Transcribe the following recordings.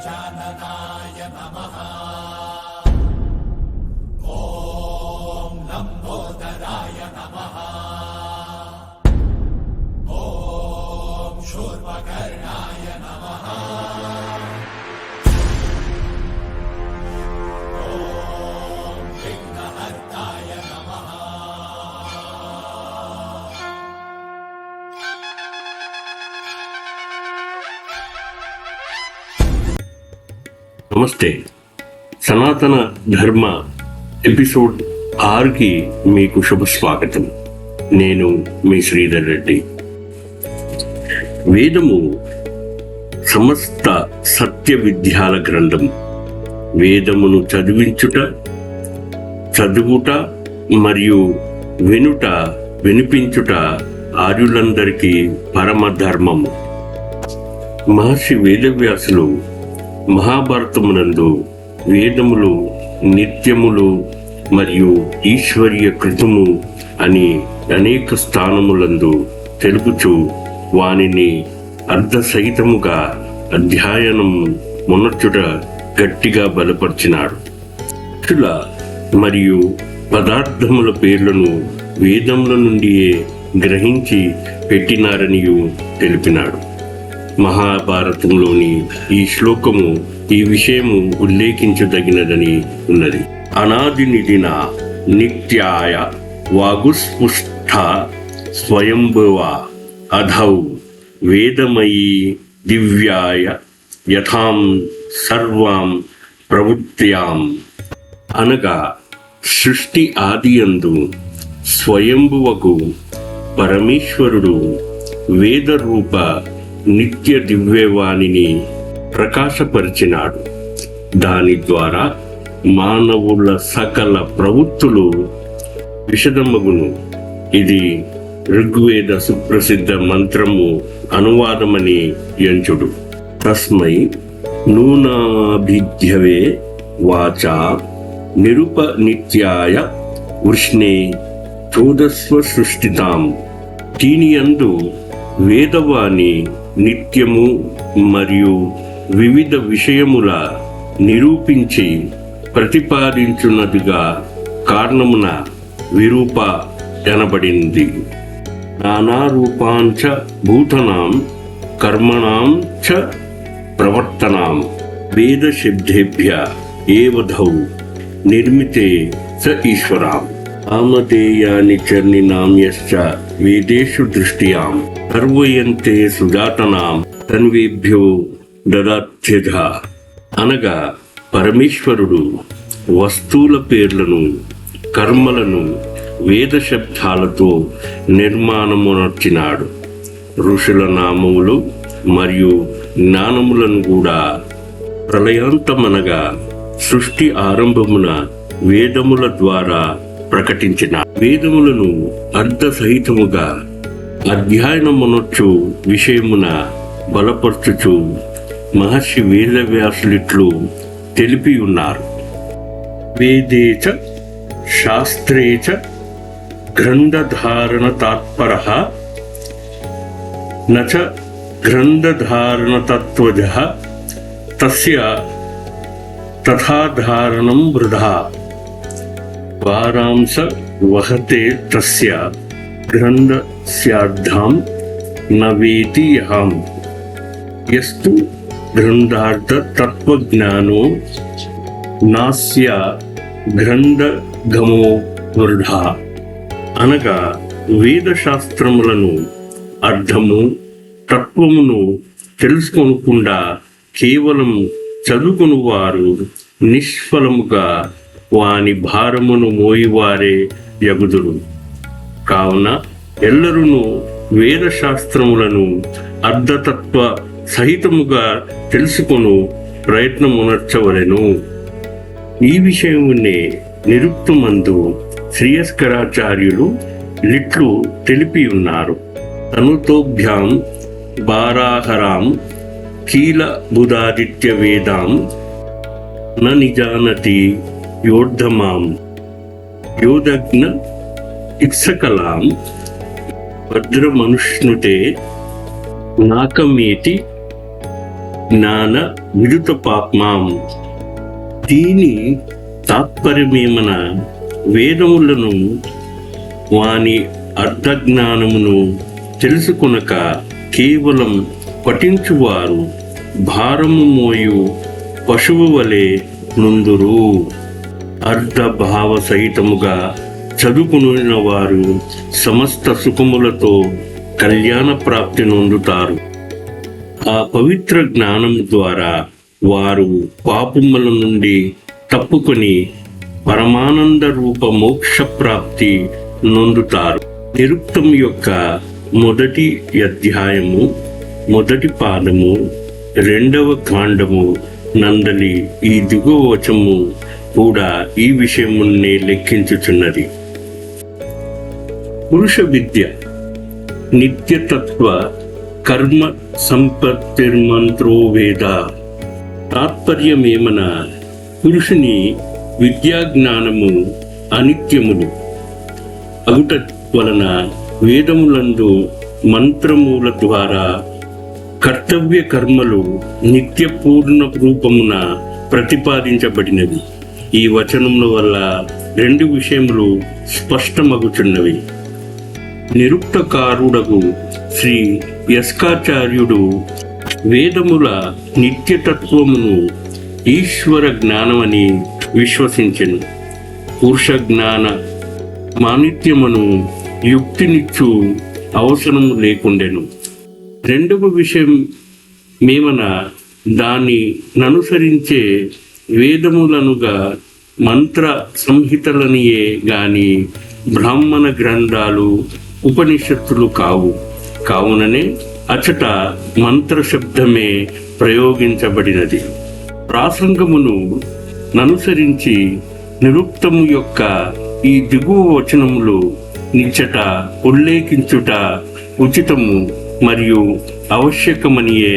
गजाननाय नमः। ॐ लम्बोदराय नमः। ॐ शूर्पकर्णाय नमः। ॐ विघ्नहर्ताय नमः। నమస్తే. సనాతన ధర్మ ఎపిసోడ్ 6కి మీకు శుభ స్వాగతం. నేను మీ శ్రీధర్ రెడ్డి. వేదము సమస్త సత్య విద్యాల గ్రంథం. వేదమును చదువుట మరియు వినిపించుట ఆర్యులందరికీ పరమధర్మము. మహర్షి వేదవ్యాసులు మహాభారతమునందు వేదములు నిత్యములు మరియు ఈశ్వరీయ కృతము అని అనేక స్థానములందు తెలుపుచు వానిని అర్ధసహితముగా అధ్యయనం మొనర్చుట గట్టిగా బలపరిచినాడు. పక్షుల మరియు పదార్థముల పేర్లను వేదముల నుండియే గ్రహించి పెట్టినారనియు తెలిపినాడు. మహాభారతంలోని ఈ శ్లోకము ఈ విషయము ఉల్లేఖించదగినదని ఉన్నది. అనాది నిధిన నిత్యాయ వాగుస్పుష్ట స్వయంభువ అధౌ వేదమయీ దివ్యాయ యథాం సర్వాం ప్రవృత్యాం. అనగా సృష్టి ఆదియందు స్వయంభువకు పరమేశ్వరుడు వేదరూప నిత్య దివ్యవాణిని ప్రకాశపరిచినాడు. దాని ద్వారా మానవుల సకల ప్రవృత్తులు విశదమగును. ఇది ఋగ్వేద సుప్రసిద్ధ మంత్రము అనువాదమని ఎంచుడు. తస్మై నూనాభిధ్యవే వాచా నిరుపనిత్యాయ వృష్ణే చోదస్వ సృష్టితాం. దీనియందు వేదవాణి నిత్యము మరియు వివిధ విషయముల నిరూపించి ప్రతిపాదించున్నదిగా కారణమున విరూప అనబడింది. నానారూపాంచ భూతనాం కర్మణాం చ ప్రవర్తనాం వేద శబ్దేభ్య ఏవధౌ నిర్మితే స ఈశ్వరాం. ఆమదేయాని చర్ణినాం యశ్చ వేదేషు దృష్ట్యాం సర్వయంతే సుజాతనాం తన్వేభ్యో దదాత్యజ. అనగా పరమేశ్వరుడు వస్తువుల పేర్లను కర్మలను వేద శబ్దాలతో నిర్మాణమునర్చినాడు. ఋషుల నామములు మరియు జ్ఞానములను కూడా ప్రళయాంతమనగా సృష్టి ఆరంభమున వేదముల ద్వారా ప్రకటించిన. వేదములను అర్ధసహితముగా అధ్యయనమునొచ్చు విషయమున బలపరచుచు మహర్షి వేదవ్యాసులిట్లు తెలిపి ఉన్నారు. వేదేచ శాస్త్రేచ గ్రంథధారణ తాత్పరః నచ గ్రంథధారణ తత్వజః తస్య తథాధారణం వృధా. వారాంశ వహతే తస్య గ్రంథస్యార్థం నవేతి యహం. యస్తు గ్రంథార్థ తత్వజ్ఞానో నాస్య గ్రంథగమో వృధా. అనగా వేదశాస్త్రములను అర్థము తత్వమును తెలుసుకొనకుండా కేవలం చదువుకుని వారు నిష్ఫలముగా వాని భారమును మోయివారే యగుదురు. కావున ఎల్లరును వేదశాస్త్రములను అర్ధతత్వ సహితముగా తెలుసుకొను ప్రయత్నమునర్చవలెను. ఈ విషయమునే నిరుక్తమందు శ్రీయస్కరాచార్యులు లిట్లు తెలిపి ఉన్నారు. తనుతోభ్యాం బారాహరాం కీల బుధాదిత్య వేదాం న నిజానతి యోర్ధమాం యోదగ్న ఇత్సకలాం భద్రమనుష్ణుతే నాకమేతి జ్ఞాన విరుత పాప్మాం. దీని తాత్పర్యమేమన వేదములను వాని అర్ధజ్ఞానమును తెలుసుకొనక కేవలం పఠించువారు భారము మోయు పశువు వలె నుందురు. అర్ధభావ సహితముగా చదువుకున్న వారు సమస్త సుఖములతో కళ్యాణ ప్రాప్తి నొందుతారు. ఆ పవిత్ర జ్ఞానం ద్వారా వారు పాపముల నుండి తప్పుకొని పరమానంద రూప మోక్ష ప్రాప్తి నొందుతారు. నిరుక్తం యొక్క మొదటి అధ్యాయము, మొదటి పాదము, 2వ కాండము నందలి ఈ దిగువ వచము కూడా ఈ విషయమునే లెక్కించుచున్నది. పురుష విద్య నిత్యతత్వ కర్మ సంపత్తిర్మంత్రో వేద. తాత్పర్యమేమన పురుషుని విద్యాజ్ఞానము అనిత్యములు అగుట వలన వేదములందు మంత్రముల ద్వారా కర్తవ్య కర్మలు నిత్య పూర్ణ రూపమున ప్రతిపాదించబడినవి. ఈ వచనముల వల్ల 2 విషయములు స్పష్టమగుచున్నవి. నిరుక్తకారుడగు శ్రీ యస్కాచార్యుడు వేదముల నిత్యతత్వమును ఈశ్వర జ్ఞానమని విశ్వసించెను. పురుష జ్ఞాన మానిత్యమును యుక్తినిచ్చు అవసరము లేకుండెను. 2వ విషయం మేమన దాన్ని ననుసరించే వేదములనుగా మంత్ర సంహితలనియే గాని బ్రాహ్మణ గ్రంథాలు ఉపనిషత్తులు కావు. కావుననే అచట మంత్ర శబ్దమే ప్రయోగించబడినది. ప్రాసంగమును ననుసరించి నిరుక్తము యొక్క ఈ దిగువ వచనములు నిచ్చట ఉల్లేఖించుట ఉచితము మరియు ఆవశ్యకమనియే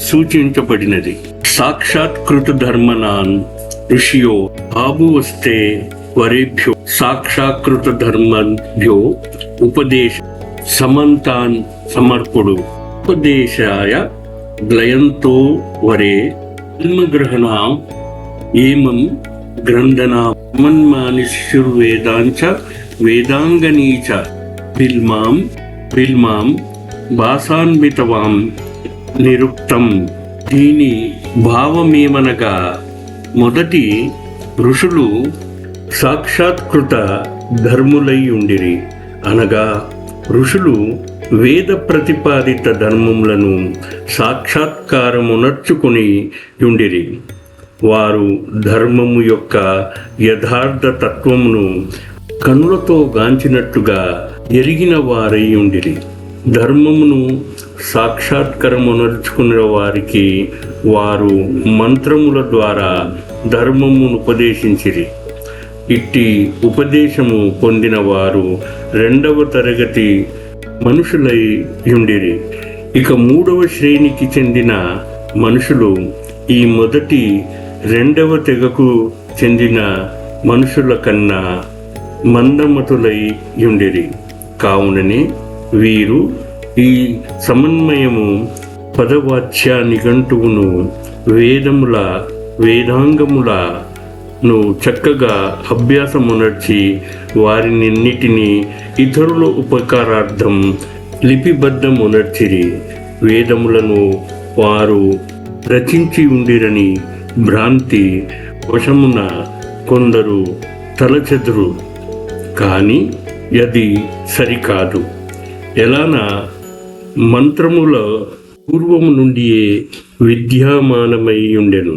సూచించబడినది. సాక్షాత్కృత ధర్మనాన్ ఋషియో ఆభువస్తే వరేభ్యో సాక్షాత్కృత ధర్మభ్యో ఉపదేశ సమంతాన్ సమర్పుడు. ఉపదేశాయ గ్లయంతో వరే జన్మగ్రహణం ఏమం గ్రంథనా మన్మానిష్యుర్వేదాంచ వేదాంగనీచ బిల్మాం భాసాన్వితవాం నిరుక్తం. దీని భావమేమనగా మొదటి ఋషులు సాక్షాత్కృత ధర్ములై ఉండిరి. అనగా ఋషులు వేద ప్రతిపాదిత ధర్మములను సాక్షాత్కారమునర్చుకుని ఉండిరి. వారు ధర్మము యొక్క యథార్థ తత్వమును కనులతో గాంచినట్టుగా ఎరిగిన వారై ఉండిరి. ధర్మమును సాక్షాత్కారమునర్చుకున్న వారికి వారు మంత్రముల ద్వారా ధర్మమును ఉపదేశించిరి. ఇట్టి ఉపదేశము పొందిన వారు 2వ తరగతి మనుషులై ఉండిరి. ఇక 3వ శ్రేణికి చెందిన మనుషులు ఈ మొదటి 2వ తెగకు చెందిన మనుషుల కన్నా మందమతులై ఉండిరి. కావుననే వీరు ఈ సమన్వయము పదవాచ్య నిఘంటువును వేదముల వేదాంగములను చక్కగా అభ్యాసమునర్చి వారినిన్నిటినీ ఇతరుల ఉపకారార్థం లిపిబద్ధమునర్చిరి. వేదములను వారు రచించి ఉండిరని భ్రాంతి వశమున కొందరు తలచెదురు. కానీ అది సరికాదు. ఎలానా మంత్రముల పూర్వము నుండియే విద్యామానమై ఉండెను.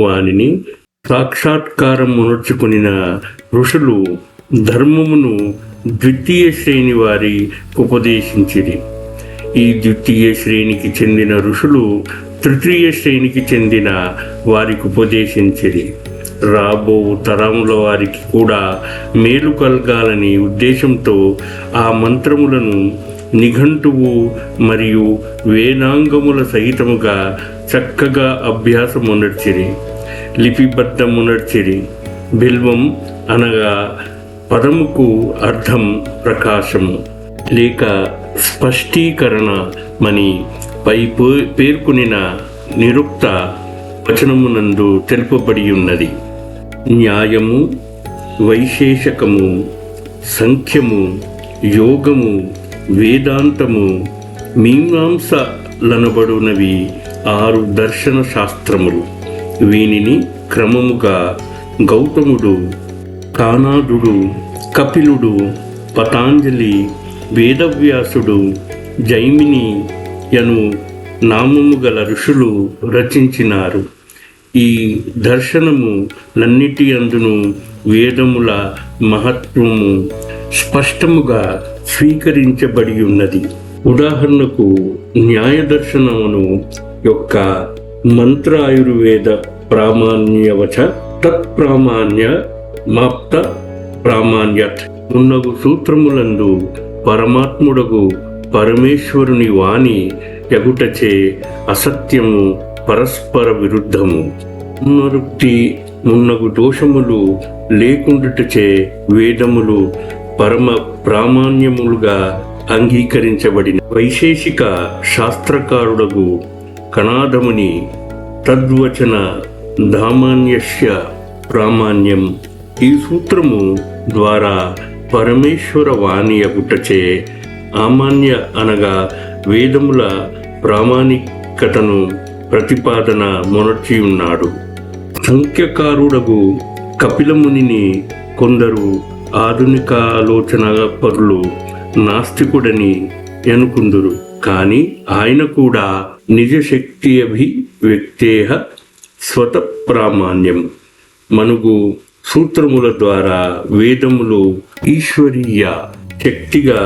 వానిని సాక్షాత్కారమునర్చుకునిన ఋషులు ధర్మమును ద్వితీయ శ్రేణి వారి ఉపదేశించిరి. ఈ ద్వితీయ శ్రేణికి చెందిన ఋషులు తృతీయ శ్రేణికి చెందిన వారికి ఉపదేశించిరి. రాబో తరముల వారికి కూడా మేలు కలగాలని ఉద్దేశంతో ఆ మంత్రములను నిఘంటువు మరియు వేదాంగముల సహితముగా చక్కగా అభ్యాసమునర్చిరి, లిపిబద్ధమునర్చిరి. బిల్వం అనగా పదముకు అర్థం ప్రకాశము లేక స్పష్టీకరణ మని పై పేర్కొనిన నిరుక్త వచనమునందు తెలుపబడి ఉన్నది. న్యాయము, వైశేషకము, సంఖ్యము, యోగము, వేదాంతము, మీమాంసలనబడునవి 6 దర్శన శాస్త్రములు. వీనిని క్రమముగా గౌతముడు, కానాదుడు, కపిలుడు, పతాంజలి, వేదవ్యాసుడు, జైమిని యను నామము గల ఋషులు రచించినారు. ఈ దర్శనములన్నిటి అందును వేదముల మహత్వము స్పష్టముగా స్వీకరించబడి ఉన్నది. ఉదాహరణకు న్యాయ దర్శనమును యొక్క మంత్ర ఆయుర్వేద ప్రామాణ్యవచ తత్ప్రామాణ్య మాప్త ప్రామాణ్యత్ ఉన్నగు సూత్రములందు పరమాత్ముడగు పరమేశ్వరుని వాణి యగుటచే అసత్యము పరస్పర విరుద్ధము, పునరుక్తి మున్నగు దోషములు లేకుండుటచే వేదములు పరమ ప్రామాణ్యములుగా అంగీకరించబడిన. వైశేషిక శాస్త్రకారుడగు కణాదముని తద్వచన ధామాన్యస్య ప్రామాణ్యం ఈ సూత్రము ద్వారా పరమేశ్వర వాణి అగుటచే ఆమాన్య అనగా వేదముల ప్రామాణికతను ప్రతిపాదన మొనర్చి ఉన్నాడు. సంఖ్యకారుడగు కపిలమునిని కొందరు ఆధునిక ఆలోచన పరులు నాస్తికుడని అనుకుందురు. కానీ ఆయన కూడా నిజశక్తి అభివ్యక్తేహ స్వత ప్రామాణ్యం మనుగు సూత్రముల ద్వారా వేదములు ఈశ్వరీయ శక్తిగా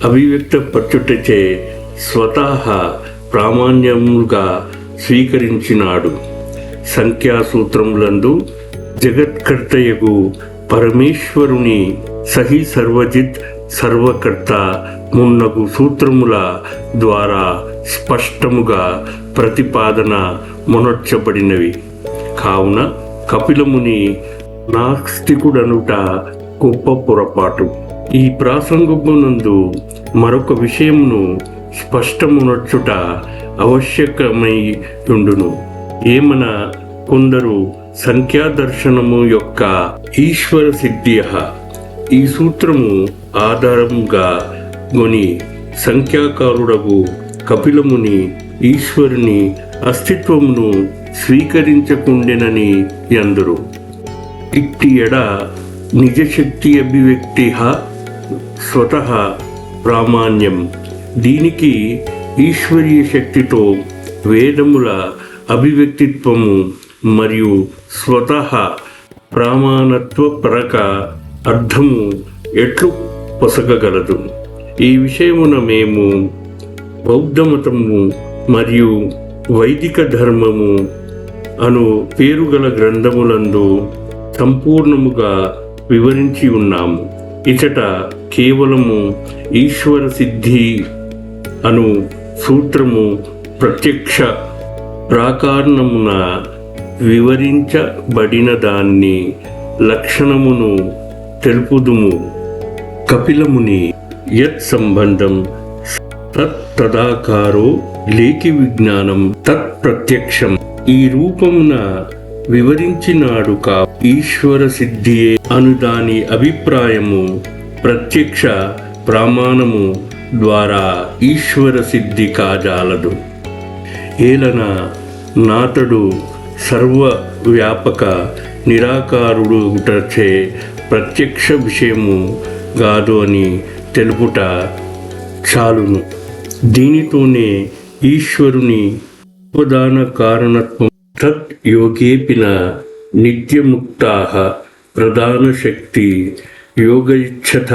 అభివ్యక్తపరచుటచే స్వతహా ప్రామాణ్యముగా స్వీకరించినాడు. సంఖ్యాసూత్రములందు జగత్కర్తయగు పరమేశ్వరుని సహి సర్వజిత్ సర్వకర్త మున్నగు సూత్రముల ద్వారా స్పష్టముగా ప్రతిపాదన మొనర్చబడినవి. కావున కపిలముని నాస్తికుడనుట గొప్ప పొరపాటు. ఈ ప్రాసంగమునందు మరొక విషయమును స్పష్టమునర్చుట ఆవశ్యకమై ఉండును. ఏమన కొందరు సంఖ్యాదర్శనము యొక్క ఈశ్వర సిద్ధ్య ఈ సూత్రము ఆధారముగా గొని సంఖ్యాకారుడగు కపిలముని ఈశ్వరుని అస్తిత్వమును స్వీకరించకుండెనని యందురు. ఇట్టి ఎడ నిజశక్తి అభివ్యక్తి స్వతః ప్రామాణ్యం. దీనికి ఈశ్వరీయ శక్తితో వేదముల అభివ్యక్తిత్వము మరియు స్వతః ప్రామాణత్వ పరక అర్థము ఎట్లు పొసగగలదు. ఈ విషయమున మేము బౌద్ధమతము మరియు వైదిక ధర్మము అను పేరుగల గ్రంథములందు సంపూర్ణముగా వివరించి ఉన్నాము. ఇచట కేవలము ఈశ్వర సిద్ధి అను సూత్రము ప్రత్యక్ష ప్రాకారణమున వివరించబడిన దాన్ని లక్షణమును తెలుపుదుము. కపిలముని యత్ సంబంధం తత్ తదాకారో లేకి విజ్ఞానం తత్ ప్రత్యక్షం ఈ రూపమున వివరించినాడు. ఈశ్వర సిద్ధియే అను దాని అభిప్రాయము ప్రత్యక్ష ప్రమాణము ద్వారా ఈశ్వర సిద్ధి కాజాలదు. ఏలన నాతడు సర్వవ్యాపక నిరాకారుడు గుటచే ప్రత్యక్ష విషయము గాదు అని తెలుపుట చాలును. దీనితోనే ఈశ్వరుని ఉపదాన కారణత్వం తత్ యోగేపిన నిత్యముక్తాః ప్రధాన శక్తి యోగయిచ్చత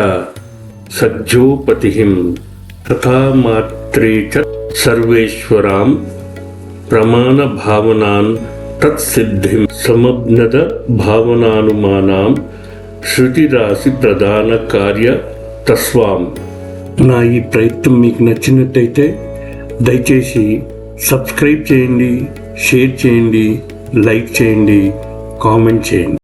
సజ్జోపతిహిం తథా మాత్రే చ సర్వేశ్వరాం ప్రమాణ భావనాన్ తత్సిద్ధిం సమబ్నద భావనానుమానాం శృతిరాశి ప్రధాన కార్య తస్వాం. నా ఈ ప్రయత్నం మీకు నచ్చినట్టయితే దయచేసి సబ్స్క్రైబ్ చేయండి, షేర్ చేయండి, లైక్ చేయండి, కామెంట్ చేయండి.